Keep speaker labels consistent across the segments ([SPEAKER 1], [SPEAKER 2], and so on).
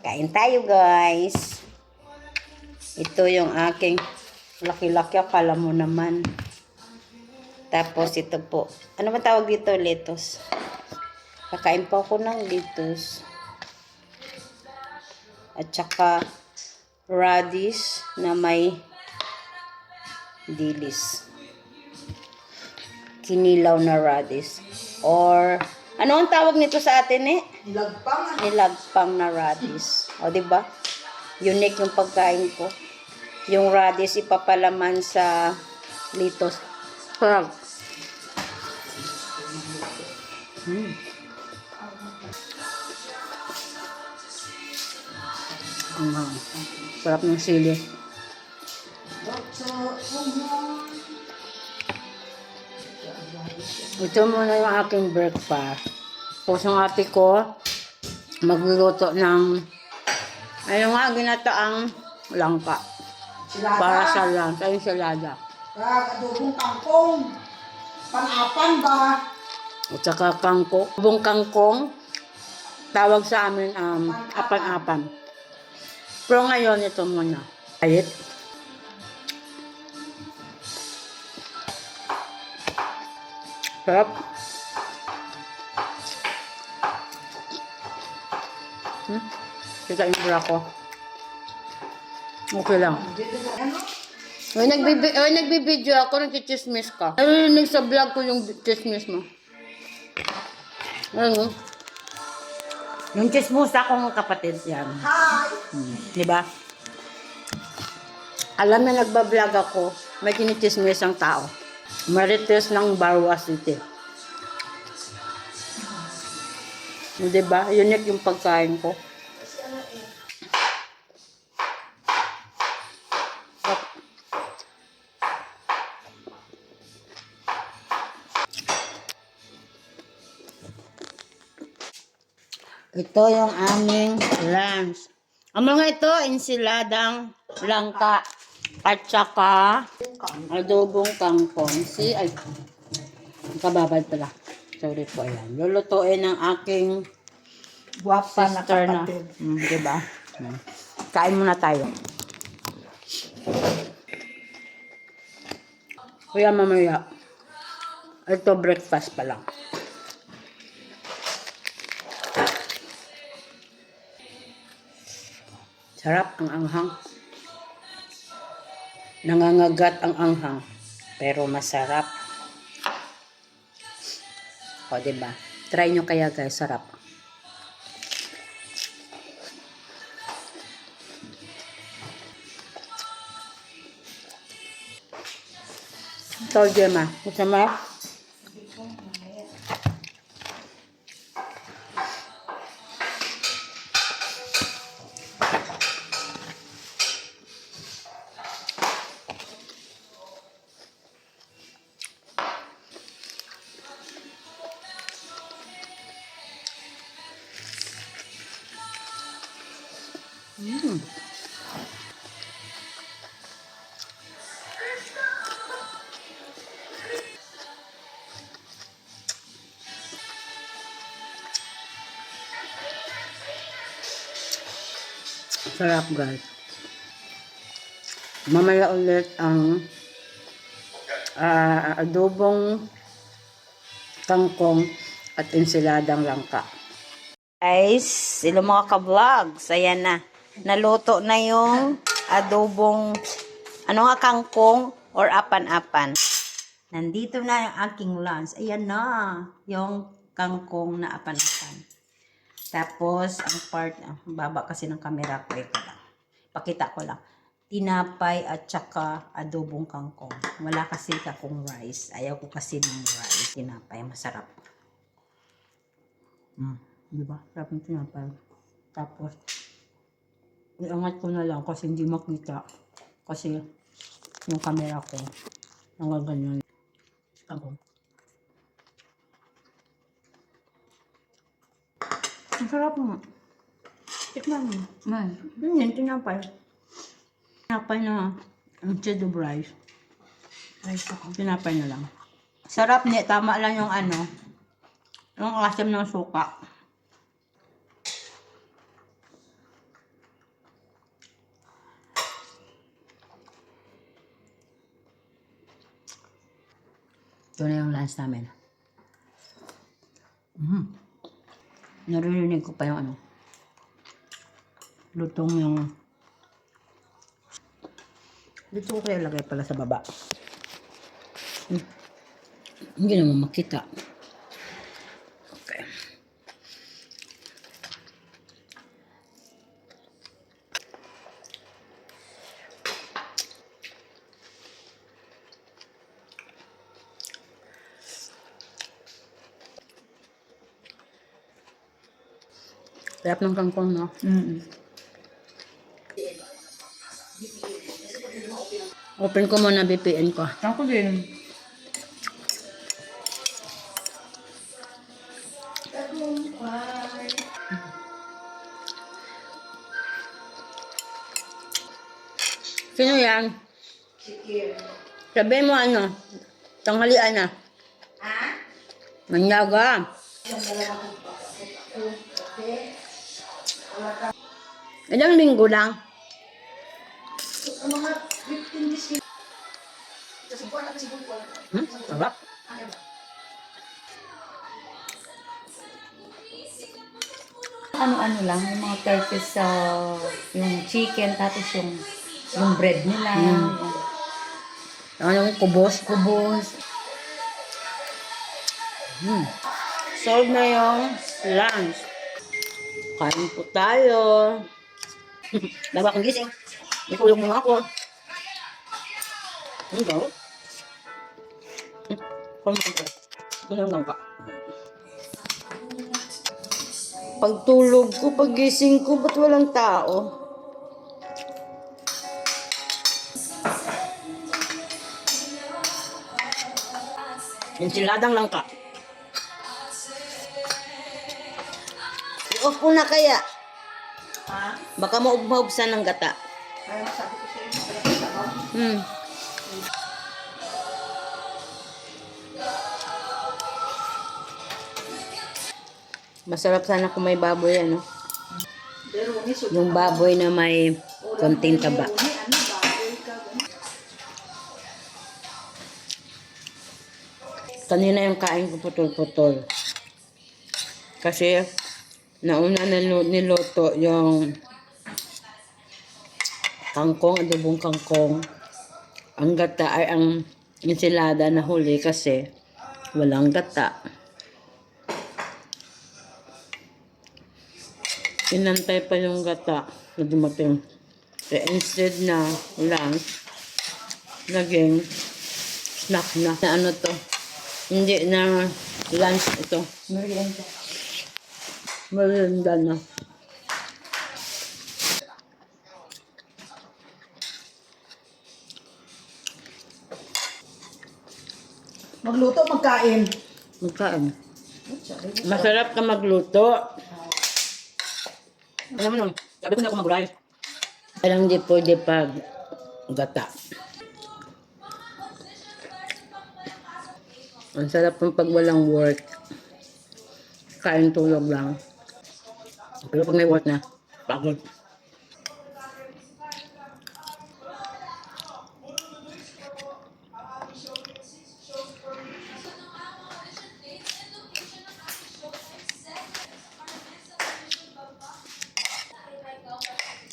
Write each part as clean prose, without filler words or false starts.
[SPEAKER 1] Kain tayo, guys. Ito yung aking laki-laki. Akala mo naman. Tapos ito po. Ano ba tawag dito? Lettuce. Kakain pa ako ng lettuce. At saka radish na may dilis. Kinilaw na radish. Or, ano ang tawag nito sa atin eh?
[SPEAKER 2] Nilagpang.
[SPEAKER 1] Nilagpang na radish. O, diba? Unique yung pagkain ko. Yung radish ipapalaman sa lettuce. Sarap. Sarap ng sili. Ito muna yung aking breakfast. Tapos ang ate ko, magluluto ng, ano nga, ginataang langka.
[SPEAKER 2] Silada.
[SPEAKER 1] Para sa lunch. Ayun silada.
[SPEAKER 2] Adobong kangkong. Panapan ba?
[SPEAKER 1] At saka kangkong. Bung kangkong, tawag sa amin apan-apan. Pero ngayon, ito muna. Ayit. Sarap. Kita yung bra ko. Okay lang. Nagbibideo ako, nagchichismis ka. Narinig sa vlog ko yung chismis mo. Ano? Yung chismosa kong kapatid yan.
[SPEAKER 2] Hi!
[SPEAKER 1] Diba? Alam na nagbablog ako, may kinichismis ang tao. Marites ng Barwa City. Diba? Unique yung pagkain ko. Ito yung aming lunch. Ang mga ito, ensiladang langka at saka adobong kangkong. Ay, kababad pala. Sorry po, ayan. Lulutuin ng aking
[SPEAKER 2] Guwapa na
[SPEAKER 1] sister na.
[SPEAKER 2] kapatid.
[SPEAKER 1] Diba? Kain muna tayo. Kuya, mamaya. Ito, breakfast pa lang. Sarap ang anghang. Nangangagat ang anghang. Pero masarap. O, diba? Try nyo kaya guys, sarap. Ito, Gemma. Gusto mo? Sarap guys. Mamaya ulit ang adobong kangkong at ensiladang langka. Guys, sila mga ka-vlogs. Ayan na. Naluto na yung adobong kangkong or apan-apan. Nandito na yung aking lunch. Ayan na. Yung kangkong na apan-apan. Tapos, ang part, baba kasi ng camera ko, ito lang. Pakita ko lang. Tinapay at saka adobong kangkong. Wala kasi akong rice. Ayaw ko kasi ng rice. Tinapay, masarap. Diba? Sarap ng tinapay. Tapos, iangat ko na lang kasi hindi makita. Kasi, yung camera ko, nangaganyan. Kangkong. Ang sarap mo. Tikman mo. Yun, tinapay. Tinapay na instead of rice. Tinapay na lang. Sarap niya. Tama lang yung yung asim ng suka. Ito na yung lunch namin. Naririnig ko pa yung ano. Lutong yung... Dito ko kaya lagay pala sa baba. Hindi naman makita. Okay. Sarap ng kangkong, no? Open ko muna VPN ko.
[SPEAKER 2] Ako din.
[SPEAKER 1] Sino yan?
[SPEAKER 2] Sige.
[SPEAKER 1] Sabi mo ano? Tanghalian na.
[SPEAKER 2] Ha?
[SPEAKER 1] Manyaga. Ilang linggo lang?
[SPEAKER 2] Mga 15 days. Kasi buwan na kasi buwan.
[SPEAKER 1] Sarap.
[SPEAKER 3] Ano-ano lang, yung mga turkeys sa yung chicken, tapos yung bread nila, yung
[SPEAKER 1] Ano yung kubos?
[SPEAKER 3] kubos.
[SPEAKER 1] Solve na yung lunch. Kain po tayo. Bago akong gising. Itulog mo ako. Ano ba? Kumain ka. Pagtulog ko, paggising ko, ba't walang tao? Enchiladang langka. I-off ko na kaya.
[SPEAKER 2] Ha?
[SPEAKER 1] Baka maubsan ng gata.
[SPEAKER 2] Kaya masabi ko sa'yo, malaki sabaw.
[SPEAKER 1] Masarap sana kung may baboy, ano?
[SPEAKER 2] Pero unisod.
[SPEAKER 1] Yung baboy na may konting taba.
[SPEAKER 2] Ano, baboy ka.
[SPEAKER 1] Kanina yung kain ko putol-putol. Kasi nauna niluto yung kangkong, adobong kangkong. Ang gata ay ang ensilada na huli kasi walang gata. Inantay pa yung gata na dumating. So instead na lunch, naging snack na. Na ano to? Hindi na lunch ito.
[SPEAKER 3] Merienda.
[SPEAKER 1] Merienda na.
[SPEAKER 2] Magluto, magkain.
[SPEAKER 1] Magkain. Masarap ka magluto. Alam mo nung, sabi ko na ako mag-rice. Parang hindi pwede pag gata. Ang sarap ng pag walang work. Kain tulog lang. Pero pag may work na, pagod.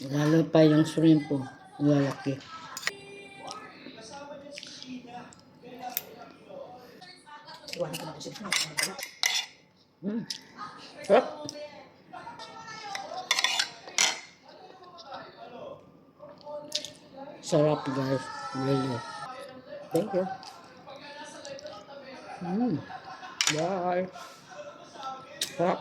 [SPEAKER 1] Lalo pa yung shrimp po. Lalaki.
[SPEAKER 2] Iwanan ko na kasi.
[SPEAKER 1] Sarap. Sarap guys. Really. Thank you. Bye. Sarap.